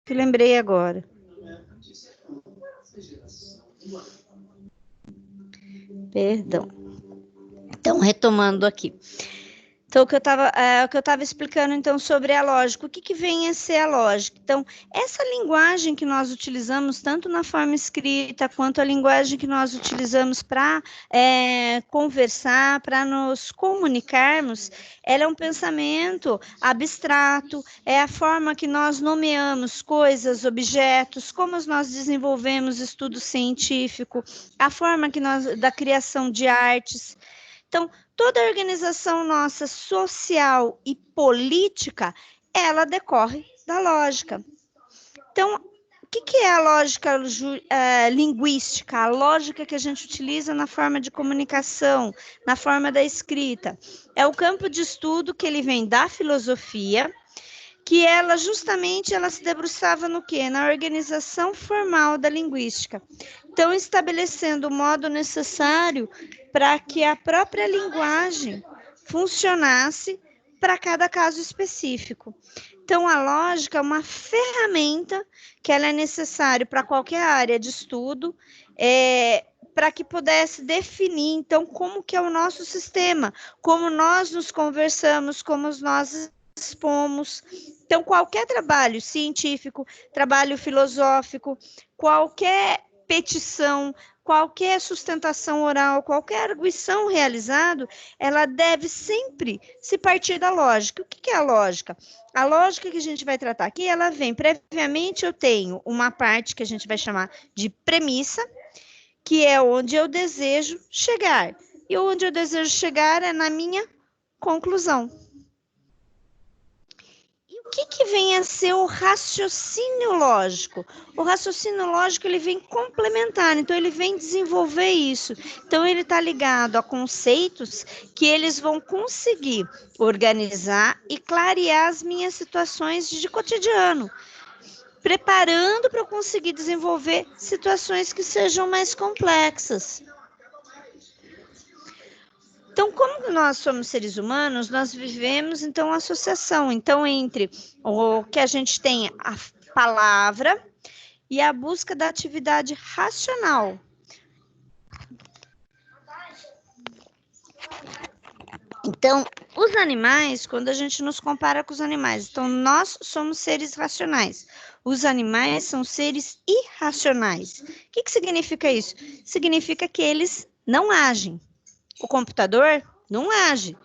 que eu lembrei agora. Perdão. Então, retomando aqui. Então, o que eu estava explicando, então, sobre a lógica. O que vem a ser a lógica? Então, essa linguagem que nós utilizamos, tanto na forma escrita, quanto a linguagem que nós utilizamos para conversar, para nos comunicarmos, ela é um pensamento abstrato, é a forma que nós nomeamos coisas, objetos, como nós desenvolvemos estudo científico, a forma que nós, da criação de artes. Então, toda a organização nossa social e política, ela decorre da lógica. Então, o que é a lógica linguística? A lógica que a gente utiliza na forma de comunicação, na forma da escrita. É o campo de estudo que ele vem da filosofia, que ela justamente ela se debruçava no quê? Na organização formal da linguística. Então, estabelecendo o modo necessário para que a própria linguagem funcionasse para cada caso específico. Então, a lógica é uma ferramenta que ela é necessária para qualquer área de estudo, para que pudesse definir, então, como que é o nosso sistema, como nós nos conversamos, como nós expomos. Então, qualquer trabalho científico, trabalho filosófico, qualquer petição, qualquer sustentação oral, qualquer arguição realizada, ela deve sempre se partir da lógica. O que é a lógica? A lógica que a gente vai tratar aqui, ela vem, previamente eu tenho uma parte que a gente vai chamar de premissa, que é onde eu desejo chegar. E onde eu desejo chegar é na minha conclusão. O que vem a ser o raciocínio lógico? O raciocínio lógico ele vem complementar, então ele vem desenvolver isso. Então ele está ligado a conceitos que eles vão conseguir organizar e clarear as minhas situações de cotidiano, preparando para eu conseguir desenvolver situações que sejam mais complexas. Então, como nós somos seres humanos, nós vivemos, então, associação. Então, entre o que a gente tem, a palavra e a busca da atividade racional. Então, os animais, quando a gente nos compara com os animais, então, nós somos seres racionais. Os animais são seres irracionais. O que significa isso? Significa que eles não agem. O computador não age.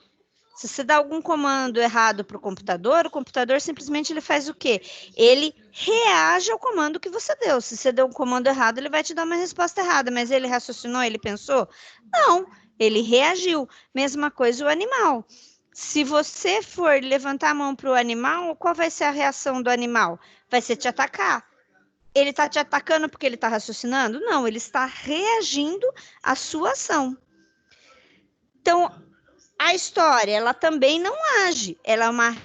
Se você dá algum comando errado para o computador simplesmente ele faz o quê? Ele reage ao comando que você deu. Se você deu um comando errado, ele vai te dar uma resposta errada, mas ele raciocinou, ele pensou? Não, ele reagiu. Mesma coisa o animal. Se você for levantar a mão para o animal, qual vai ser a reação do animal? Vai ser te atacar. Ele está te atacando porque ele está raciocinando? Não, ele está reagindo à sua ação. Então, a história, ela também não age, ela é uma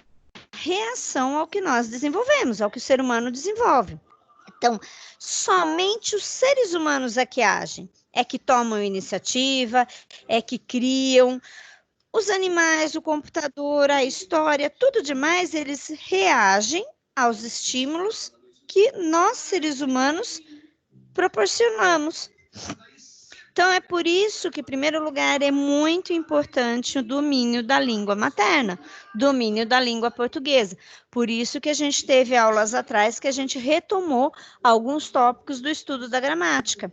reação ao que nós desenvolvemos, ao que o ser humano desenvolve. Então, somente os seres humanos é que agem, é que tomam iniciativa, é que criam. Os animais, o computador, a história, tudo demais, eles reagem aos estímulos que nós, seres humanos, proporcionamos. Então, é por isso que, em primeiro lugar, é muito importante o domínio da língua materna, domínio da língua portuguesa. Por isso que a gente teve aulas atrás que a gente retomou alguns tópicos do estudo da gramática.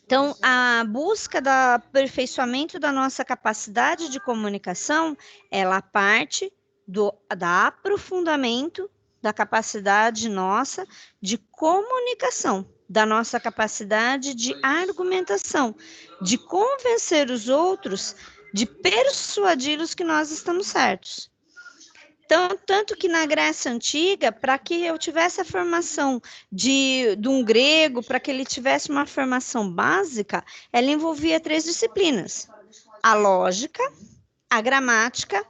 Então, a busca do aperfeiçoamento da nossa capacidade de comunicação, ela parte do aprofundamento da capacidade nossa de comunicação, da nossa capacidade de argumentação, de convencer os outros, de persuadi-los que nós estamos certos. Então, tanto que na Grécia Antiga, para que eu tivesse a formação de um grego, para que ele tivesse uma formação básica, ela envolvia 3 disciplinas: a lógica, a gramática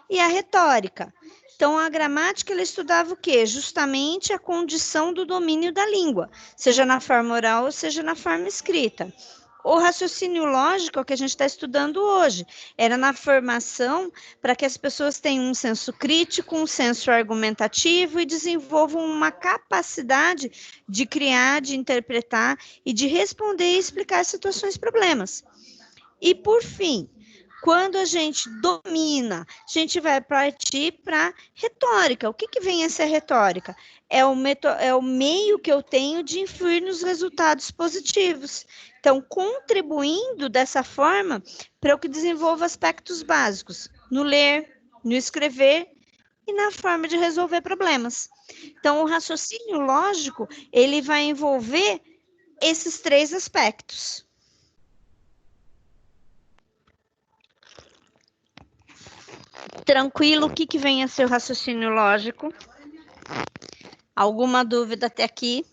e a retórica. Então, a gramática, ela estudava o quê? Justamente a condição do domínio da língua, seja na forma oral ou seja na forma escrita. O raciocínio lógico é o que a gente está estudando hoje. Era na formação para que as pessoas tenham um senso crítico, um senso argumentativo e desenvolvam uma capacidade de criar, de interpretar e de responder e explicar situações e problemas. E, por fim, quando a gente domina, a gente vai partir para retórica. O que vem a ser retórica? É o meio que eu tenho de influir nos resultados positivos. Então, contribuindo dessa forma para eu que desenvolva aspectos básicos no ler, no escrever e na forma de resolver problemas. Então, o raciocínio lógico, ele vai envolver esses 3 aspectos. Tranquilo, o que vem a ser o raciocínio lógico? Alguma dúvida até aqui?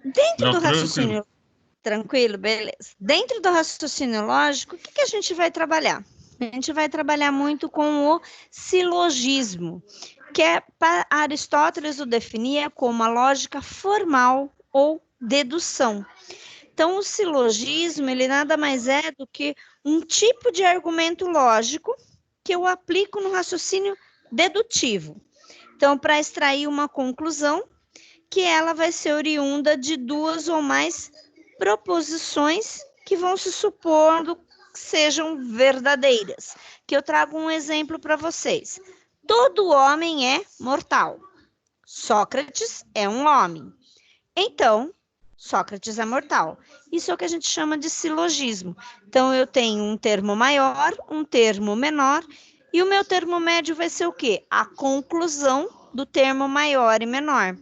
Dentro do raciocínio... Tranquilo, beleza. Dentro do raciocínio lógico, o que a gente vai trabalhar? A gente vai trabalhar muito com o silogismo, que para Aristóteles o definia como a lógica formal ou dedução. Então, o silogismo, ele nada mais é do que um tipo de argumento lógico que eu aplico no raciocínio dedutivo. Então, para extrair uma conclusão, que ela vai ser oriunda de 2 ou mais proposições que vão se supondo que sejam verdadeiras. Que eu trago um exemplo para vocês. Todo homem é mortal. Sócrates é um homem. Então, Sócrates é mortal. Isso é o que a gente chama de silogismo. Então, eu tenho um termo maior, um termo menor, e o meu termo médio vai ser o quê? A conclusão do termo maior e menor.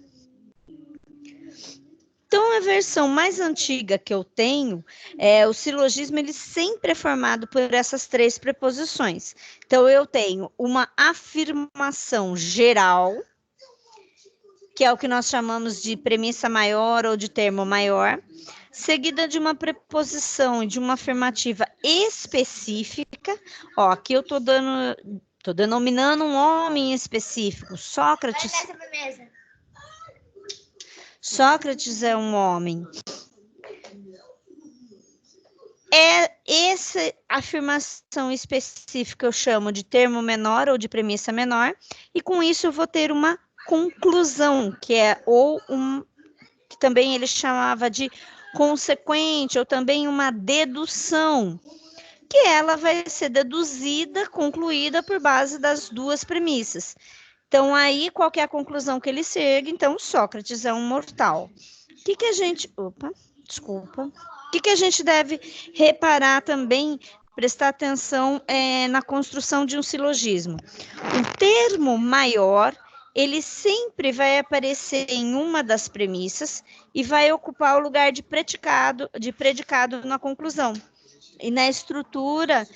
Então, a versão mais antiga que eu tenho, o silogismo, ele sempre é formado por essas 3 preposições. Então, eu tenho uma afirmação geral, que é o que nós chamamos de premissa maior ou de termo maior, seguida de uma preposição, de uma afirmativa específica. Ó, aqui eu estou denominando um homem específico. Sócrates é um homem. Essa afirmação específica eu chamo de termo menor ou de premissa menor, e com isso eu vou ter uma conclusão, que que também ele chamava de consequente, ou também uma dedução, que ela vai ser deduzida, concluída por base das 2 premissas. Então, aí, qual que é a conclusão que ele chega? Então, Sócrates é um mortal. O que a gente... Opa, desculpa. O que a gente deve reparar também, prestar atenção na construção de um silogismo? O termo maior, ele sempre vai aparecer em uma das premissas e vai ocupar o lugar de predicado na conclusão. E na estrutura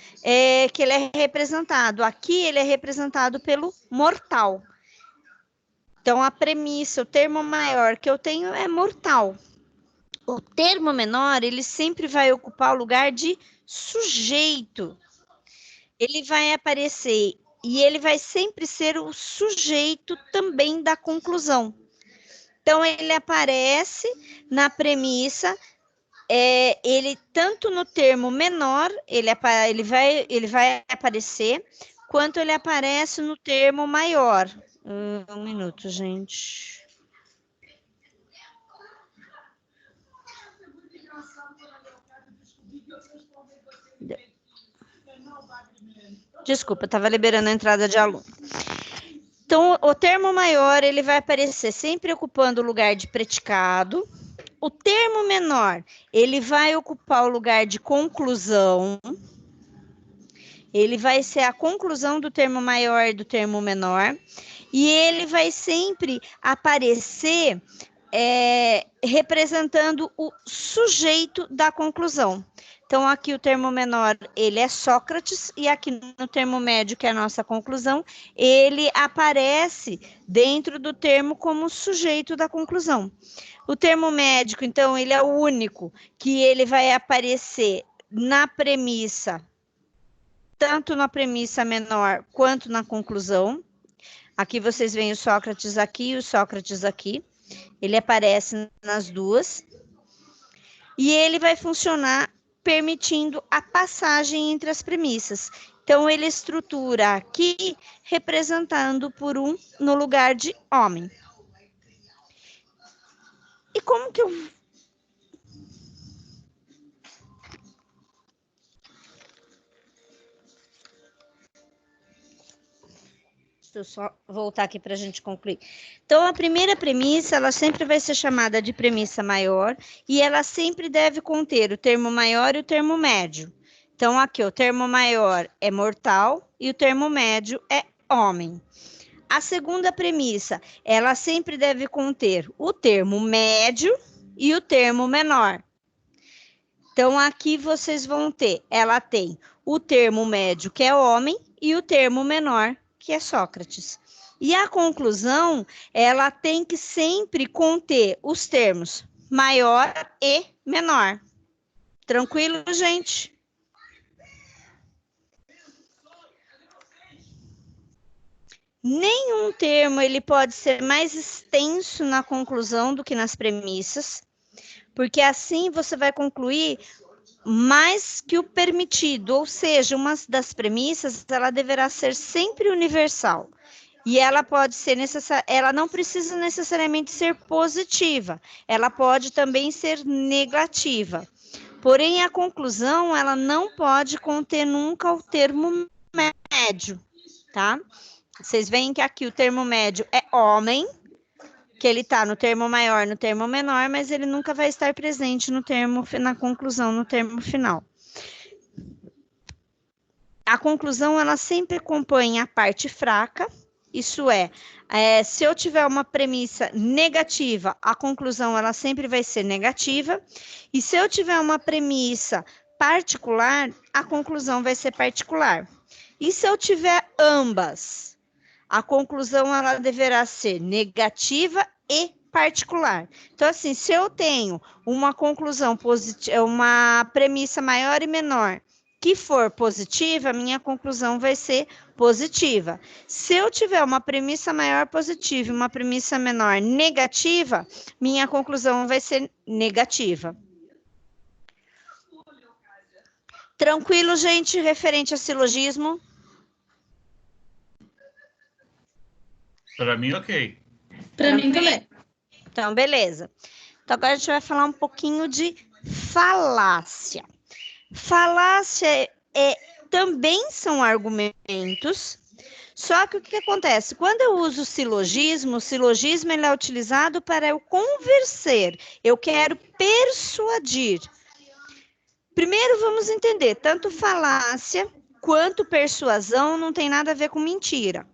que ele é representado. Aqui ele é representado pelo mortal. Então, a premissa, o termo maior que eu tenho é mortal. O termo menor, ele sempre vai ocupar o lugar de sujeito. Ele vai aparecer e ele vai sempre ser o sujeito também da conclusão. Então, ele aparece na premissa, ele tanto no termo menor, ele vai aparecer, quanto ele aparece no termo maior. Um minuto, gente. Desculpa, estava liberando a entrada de aluno. Então, o termo maior, ele vai aparecer sempre ocupando o lugar de predicado. O termo menor, ele vai ocupar o lugar de conclusão. Ele vai ser a conclusão do termo maior e do termo menor. E ele vai sempre aparecer representando o sujeito da conclusão. Então, aqui o termo menor, ele é Sócrates, e aqui no termo médio, que é a nossa conclusão, ele aparece dentro do termo como sujeito da conclusão. O termo médico, então, ele é o único que ele vai aparecer na premissa, tanto na premissa menor quanto na conclusão. Aqui vocês veem o Sócrates aqui e o Sócrates aqui. Ele aparece nas duas. E ele vai funcionar permitindo a passagem entre as premissas. Então, ele estrutura aqui, representando por um no lugar de homem. E como que eu... Deixa eu só voltar aqui para a gente concluir. Então, a primeira premissa, ela sempre vai ser chamada de premissa maior, e ela sempre deve conter o termo maior e o termo médio. Então, aqui, o termo maior é mortal e o termo médio é homem. A segunda premissa, ela sempre deve conter o termo médio e o termo menor. Então, aqui vocês vão ter, ela tem o termo médio, que é homem, e o termo menor, que é Sócrates. E a conclusão, ela tem que sempre conter os termos maior e menor. Tranquilo, gente? Nenhum termo ele pode ser mais extenso na conclusão do que nas premissas, porque assim você vai concluir mais que o permitido, ou seja, uma das premissas, ela deverá ser sempre universal. E ela pode ser necessária, ela não precisa necessariamente ser positiva, ela pode também ser negativa. Porém, a conclusão, ela não pode conter nunca o termo médio, tá? Vocês veem que aqui o termo médio é homem, que ele está no termo maior, no termo menor, mas ele nunca vai estar presente no termo, na conclusão, no termo final. A conclusão, ela sempre acompanha a parte fraca, isso é, se eu tiver uma premissa negativa, a conclusão, ela sempre vai ser negativa, e se eu tiver uma premissa particular, a conclusão vai ser particular. E se eu tiver ambas, a conclusão, ela deverá ser negativa e particular. Então, assim, se eu tenho uma conclusão positiva, uma premissa maior e menor que for positiva, minha conclusão vai ser positiva. Se eu tiver uma premissa maior positiva e uma premissa menor negativa, minha conclusão vai ser negativa. Tranquilo, gente, referente a silogismo? Para mim, ok. Para mim também. Então, beleza. Então, agora a gente vai falar um pouquinho de falácia. Falácia também são argumentos, só que o que acontece? Quando eu uso o silogismo ele é utilizado para eu convencer, eu quero persuadir. Primeiro, vamos entender, tanto falácia quanto persuasão não tem nada a ver com mentira.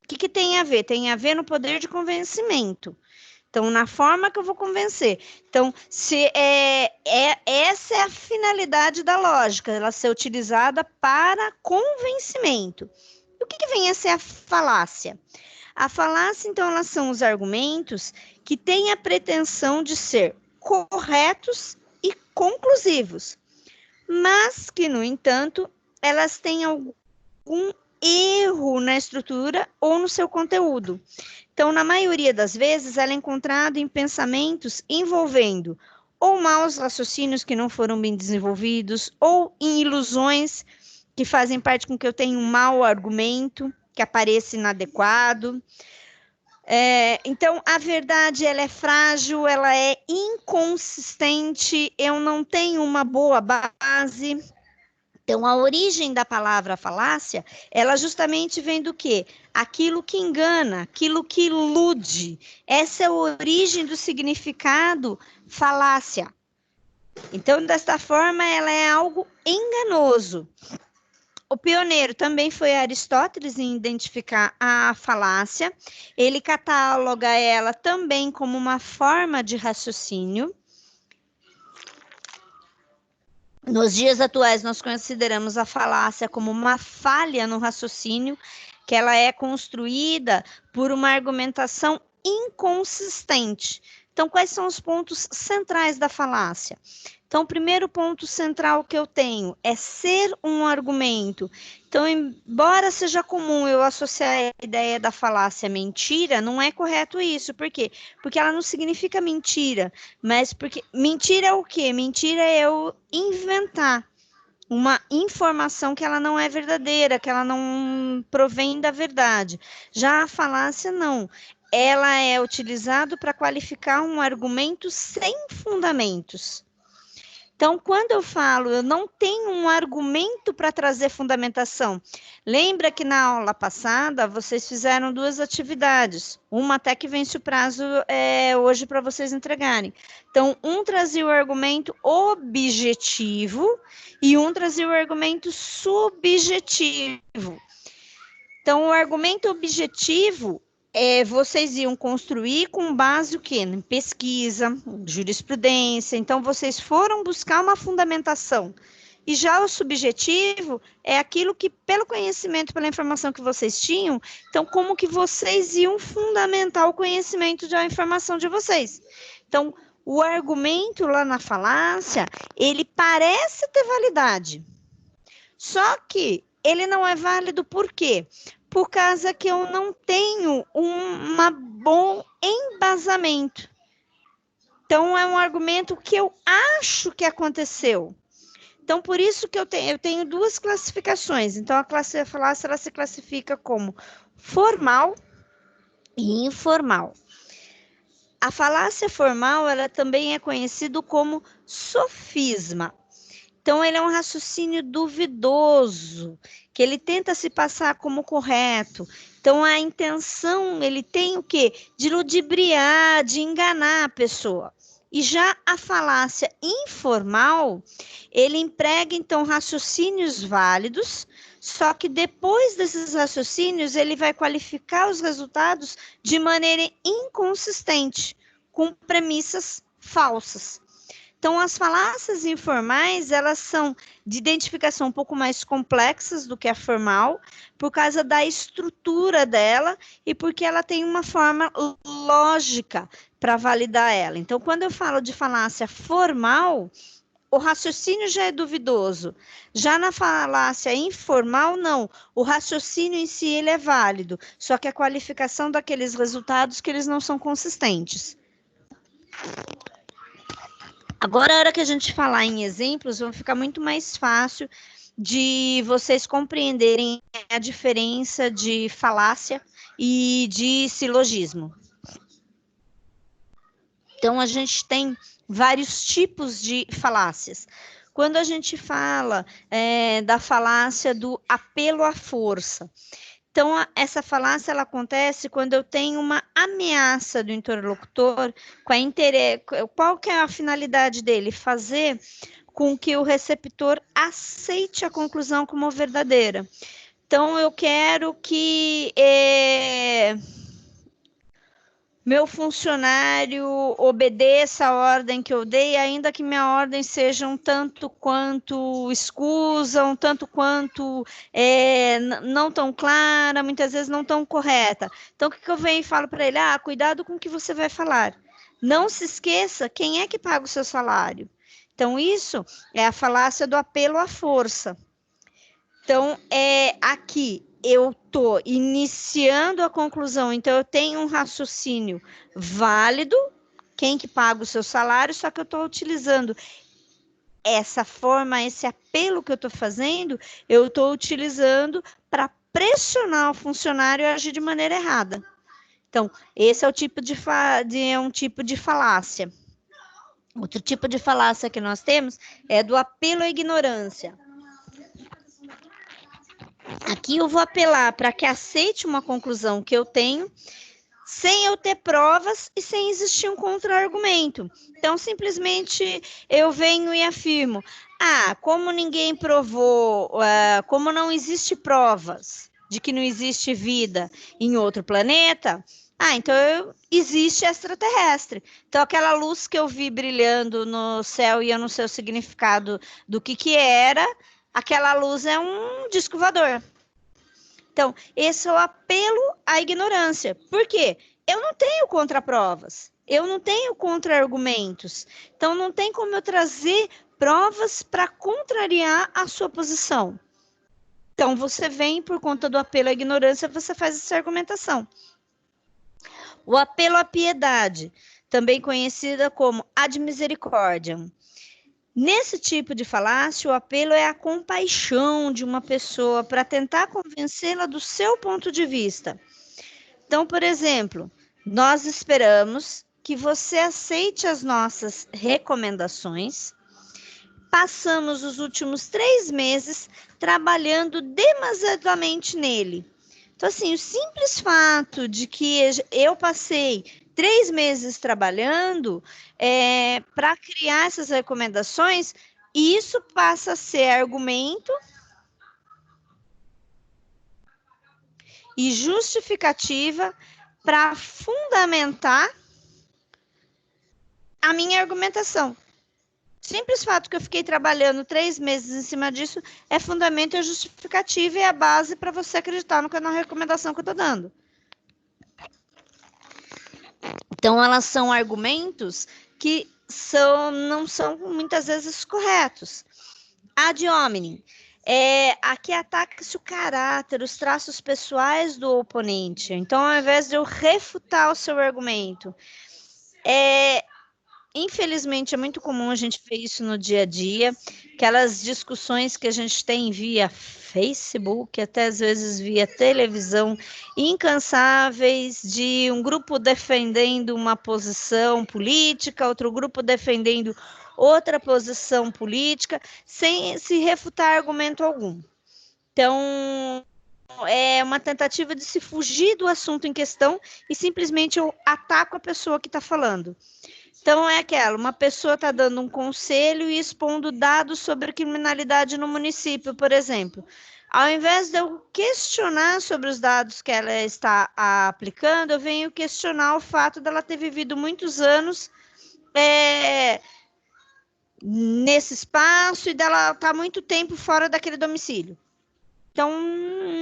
O que tem a ver? Tem a ver no poder de convencimento. Então, na forma que eu vou convencer. Então, essa é a finalidade da lógica, ela ser utilizada para convencimento. E o que vem a ser a falácia? A falácia, então, elas são os argumentos que têm a pretensão de ser corretos e conclusivos, mas que, no entanto, elas têm algum erro na estrutura ou no seu conteúdo. Então, na maioria das vezes, ela é encontrada em pensamentos envolvendo ou maus raciocínios que não foram bem desenvolvidos, ou em ilusões que fazem parte com que eu tenha um mau argumento, que apareça inadequado. Então, a verdade, ela é frágil, ela é inconsistente, eu não tenho uma boa base. Então, a origem da palavra falácia, ela justamente vem do quê? Aquilo que engana, aquilo que ilude. Essa é a origem do significado falácia. Então, desta forma, ela é algo enganoso. O pioneiro também foi Aristóteles em identificar a falácia. Ele cataloga ela também como uma forma de raciocínio. Nos dias atuais, nós consideramos a falácia como uma falha no raciocínio, que ela é construída por uma argumentação inconsistente. Então, quais são os pontos centrais da falácia? Então, o primeiro ponto central que eu tenho é ser um argumento. Então, embora seja comum eu associar a ideia da falácia à mentira, não é correto isso. Por quê? Porque ela não significa mentira, mas porque mentira é o quê? Mentira é eu inventar uma informação que ela não é verdadeira, que ela não provém da verdade. Já a falácia, não. Ela é utilizada para qualificar um argumento sem fundamentos. Então, quando eu falo, eu não tenho um argumento para trazer fundamentação. Lembra que na aula passada vocês fizeram 2 atividades, uma até que vence o prazo hoje para vocês entregarem. Então, um trazia o argumento objetivo e um trazia o argumento subjetivo. Então, o argumento objetivo vocês iam construir com base o quê? Em pesquisa, jurisprudência. Então, vocês foram buscar uma fundamentação. E já o subjetivo é aquilo que, pelo conhecimento, pela informação que vocês tinham, então, como que vocês iam fundamentar o conhecimento da informação de vocês. Então, o argumento lá na falácia, ele parece ter validade. Só que ele não é válido por quê? Por causa que eu não tenho um bom embasamento. Então, é um argumento que eu acho que aconteceu. Então, por isso que eu tenho 2 classificações. Então, a falácia ela se classifica como formal e informal. A falácia formal, ela também é conhecida como sofisma. Então, ele é um raciocínio duvidoso, que ele tenta se passar como correto. Então, a intenção, ele tem o quê? De ludibriar, de enganar a pessoa. E já a falácia informal, ele emprega, então, raciocínios válidos, só que depois desses raciocínios, ele vai qualificar os resultados de maneira inconsistente, com premissas falsas. Então, as falácias informais, elas são de identificação um pouco mais complexas do que a formal, por causa da estrutura dela e porque ela tem uma forma lógica para validar ela. Então, quando eu falo de falácia formal, o raciocínio já é duvidoso. Já na falácia informal, não. O raciocínio em si, ele é válido, só que a qualificação daqueles resultados que eles não são consistentes. Agora, a hora que a gente falar em exemplos, vai ficar muito mais fácil de vocês compreenderem a diferença de falácia e de silogismo. Então, a gente tem vários tipos de falácias. Quando a gente fala da falácia do apelo à força, então, essa falácia ela acontece quando eu tenho uma ameaça do interlocutor, qual que é a finalidade dele? Fazer com que o receptor aceite a conclusão como verdadeira. Então, eu quero que meu funcionário obedeça a ordem que eu dei, ainda que minha ordem seja um tanto quanto escusa, um tanto quanto não tão clara, muitas vezes não tão correta. Então, o que eu venho e falo para ele? Cuidado com o que você vai falar. Não se esqueça quem é que paga o seu salário. Então, isso é a falácia do apelo à força. Então, aqui eu estou iniciando a conclusão, então eu tenho um raciocínio válido, quem que paga o seu salário, só que eu estou utilizando essa forma, esse apelo que eu estou fazendo, eu estou utilizando para pressionar o funcionário a agir de maneira errada. Então, esse é o tipo um tipo de falácia. Outro tipo de falácia que nós temos é do apelo à ignorância. Aqui eu vou apelar para que aceite uma conclusão que eu tenho, sem eu ter provas e sem existir um contra-argumento. Então, simplesmente eu venho e afirmo, como ninguém provou, como não existe provas de que não existe vida em outro planeta, então existe extraterrestre. Então, aquela luz que eu vi brilhando no céu e eu não sei o significado do que era, aquela luz é um disco voador. Então, esse é o apelo à ignorância. Por quê? Eu não tenho contraprovas. Eu não tenho contra-argumentos. Então, não tem como eu trazer provas para contrariar a sua posição. Então, você vem por conta do apelo à ignorância, você faz essa argumentação. O apelo à piedade, também conhecida como ad misericordiam. Nesse tipo de falácia, o apelo é a compaixão de uma pessoa para tentar convencê-la do seu ponto de vista. Então, por exemplo, nós esperamos que você aceite as nossas recomendações. Passamos os últimos 3 meses trabalhando demasiadamente nele. Então, assim, o simples fato de que eu passei 3 meses trabalhando para criar essas recomendações, isso passa a ser argumento e justificativa para fundamentar a minha argumentação. Simples fato que eu fiquei trabalhando 3 meses em cima disso é fundamento e justificativa e é a base para você acreditar na recomendação que eu estou dando. Então, elas são argumentos que não são muitas vezes corretos. Ad hominem. Aqui ataca-se o caráter, os traços pessoais do oponente. Então, ao invés de eu refutar o seu argumento, infelizmente, é muito comum a gente ver isso no dia a dia, aquelas discussões que a gente tem via Facebook, até às vezes via televisão, incansáveis, de um grupo defendendo uma posição política, outro grupo defendendo outra posição política, sem se refutar argumento algum. Então, é uma tentativa de se fugir do assunto em questão e simplesmente eu ataco a pessoa que está falando. Então, é uma pessoa está dando um conselho e expondo dados sobre criminalidade no município, por exemplo. Ao invés de eu questionar sobre os dados que ela está aplicando, eu venho questionar o fato dela ter vivido muitos anos nesse espaço e dela estar muito tempo fora daquele domicílio. Então,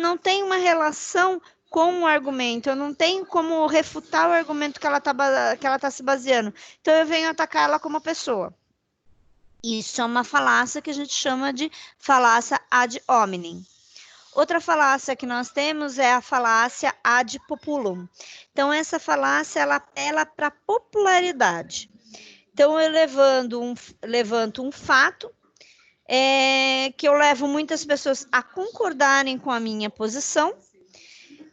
não tem uma relação com o argumento, eu não tenho como refutar o argumento que ela tá se baseando. Então, eu venho atacar ela como pessoa. Isso é uma falácia que a gente chama de falácia ad hominem. Outra falácia que nós temos é a falácia ad populum. Então, essa falácia, ela apela para a popularidade. Então, eu levanto um fato, que eu levo muitas pessoas a concordarem com a minha posição,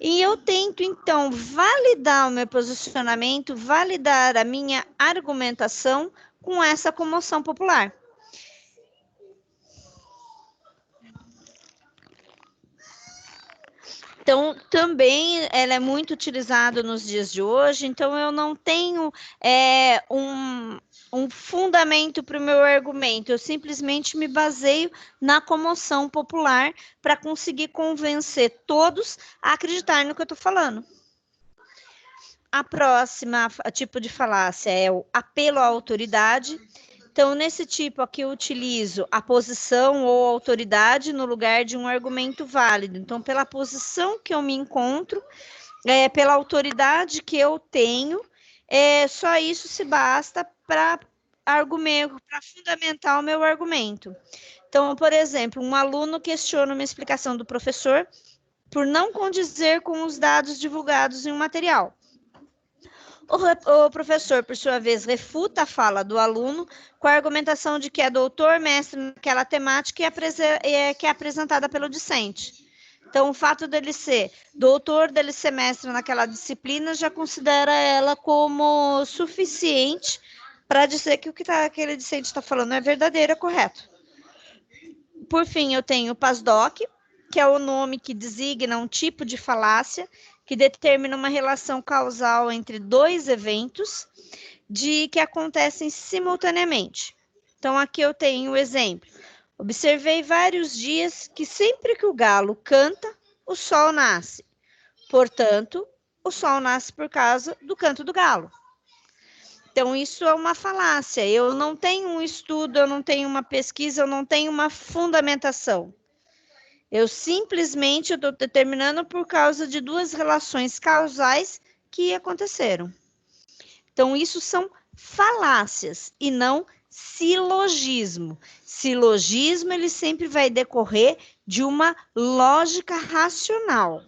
e eu tento, então, validar o meu posicionamento, validar a minha argumentação com essa comoção popular. Então, também ela é muito utilizada nos dias de hoje, então eu não tenho um fundamento para o meu argumento, eu simplesmente me baseio na comoção popular para conseguir convencer todos a acreditar no que eu estou falando. A próxima tipo de falácia é o apelo à autoridade. Então, nesse tipo aqui, eu utilizo a posição ou autoridade no lugar de um argumento válido. Então, pela posição que eu me encontro, pela autoridade que eu tenho, só isso se basta para fundamentar o meu argumento. Então, por exemplo, um aluno questiona uma explicação do professor por não condizer com os dados divulgados em um material. O professor, por sua vez, refuta a fala do aluno com a argumentação de que é doutor, mestre naquela temática que é apresentada pelo discente. Então, o fato dele ser doutor, dele ser mestre naquela disciplina, já considera ela como suficiente para dizer que o que aquele discente está falando é verdadeiro, é correto. Por fim, eu tenho o PASDOC, que é o nome que designa um tipo de falácia que determina uma relação causal entre 2 eventos que acontecem simultaneamente. Então, aqui eu tenho o exemplo. Observei vários dias que sempre que o galo canta, o sol nasce. Portanto, o sol nasce por causa do canto do galo. Então, isso é uma falácia. Eu não tenho um estudo, eu não tenho uma pesquisa, eu não tenho uma fundamentação. Eu simplesmente estou determinando por causa de 2 relações causais que aconteceram. Então, isso são falácias e não silogismo. Silogismo, ele sempre vai decorrer de uma lógica racional.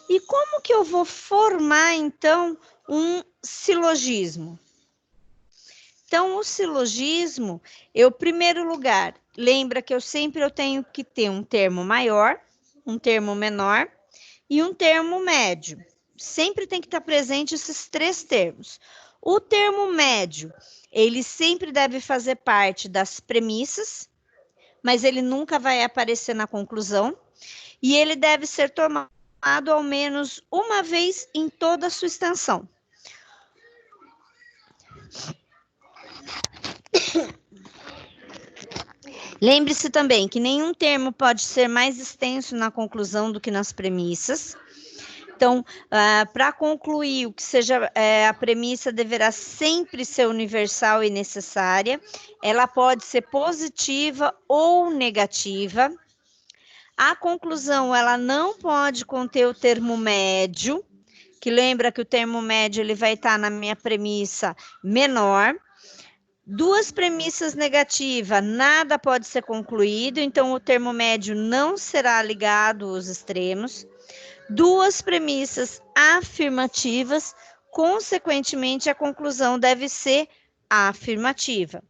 E como que eu vou formar, então, um silogismo? Então, o silogismo, em primeiro lugar, lembra que eu tenho que ter um termo maior, um termo menor e um termo médio. Sempre tem que estar presente esses três termos. O termo médio, ele sempre deve fazer parte das premissas, mas ele nunca vai aparecer na conclusão, e ele deve ser tomado ao menos uma vez em toda a sua extensão. Lembre-se também que nenhum termo pode ser mais extenso na conclusão do que nas premissas. Então, para concluir, o que seja a premissa deverá sempre ser universal e necessária. Ela pode ser positiva ou negativa. A conclusão, ela não pode conter o termo médio, que lembra que o termo médio ele vai estar na minha premissa menor. Duas premissas negativas, nada pode ser concluído, então o termo médio não será ligado aos extremos. Duas premissas afirmativas, consequentemente, a conclusão deve ser afirmativa.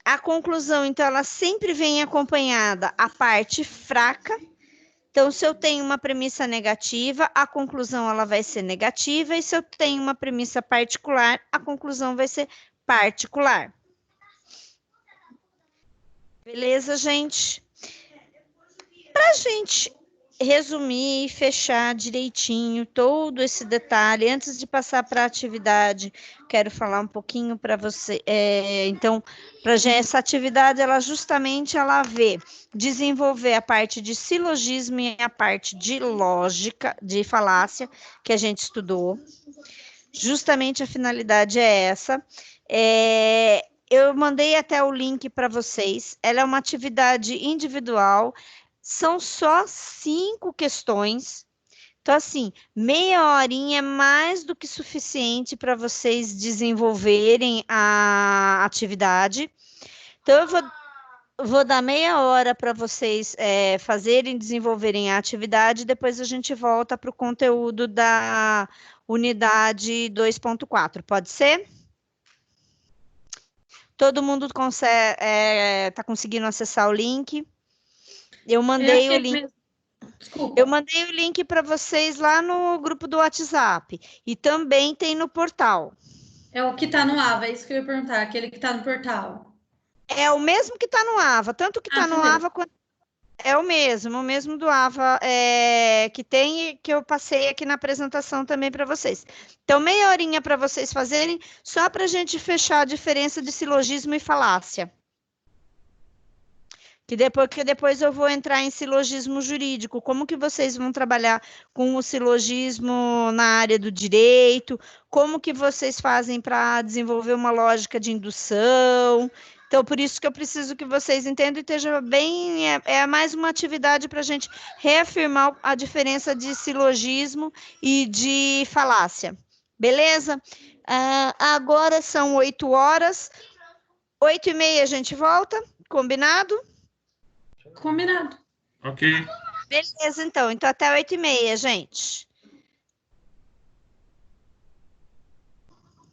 A conclusão, então, ela sempre vem acompanhada a parte fraca. Então, se eu tenho uma premissa negativa, a conclusão ela vai ser negativa, e se eu tenho uma premissa particular, a conclusão vai ser particular. Beleza, gente? Para a gente resumir e fechar direitinho todo esse detalhe, antes de passar para a atividade, quero falar um pouquinho para você. Então, para essa atividade, ela justamente vê desenvolver a parte de silogismo e a parte de lógica, de falácia, que a gente estudou. Justamente a finalidade é essa. Eu mandei até o link para vocês. Ela é uma atividade individual. São só 5 questões. Então, assim, meia horinha é mais do que suficiente para vocês desenvolverem a atividade. Então, eu vou dar meia hora para vocês desenvolverem a atividade, depois a gente volta para o conteúdo da unidade 2.4. Pode ser? Todo mundo está conseguindo acessar o link? Eu mandei o link. Desculpa. Eu mandei o link para vocês lá no grupo do WhatsApp e também tem no portal. É o que está no AVA, é isso que eu ia perguntar, aquele que está no portal. É o mesmo que está no AVA, tanto que está no AVA quanto é o mesmo do AVA que tem e que eu passei aqui na apresentação também para vocês. Então, meia horinha para vocês fazerem, só para a gente fechar a diferença de silogismo e falácia. Que depois eu vou entrar em silogismo jurídico. Como que vocês vão trabalhar com o silogismo na área do direito? Como que vocês fazem para desenvolver uma lógica de indução? Então, por isso que eu preciso que vocês entendam e estejam bem... É mais uma atividade para a gente reafirmar a diferença de silogismo e de falácia. Beleza? Agora são 8 horas. 8h30 a gente volta. Combinado? Combinado. Ok. Beleza, então. Então, até 8h30, gente.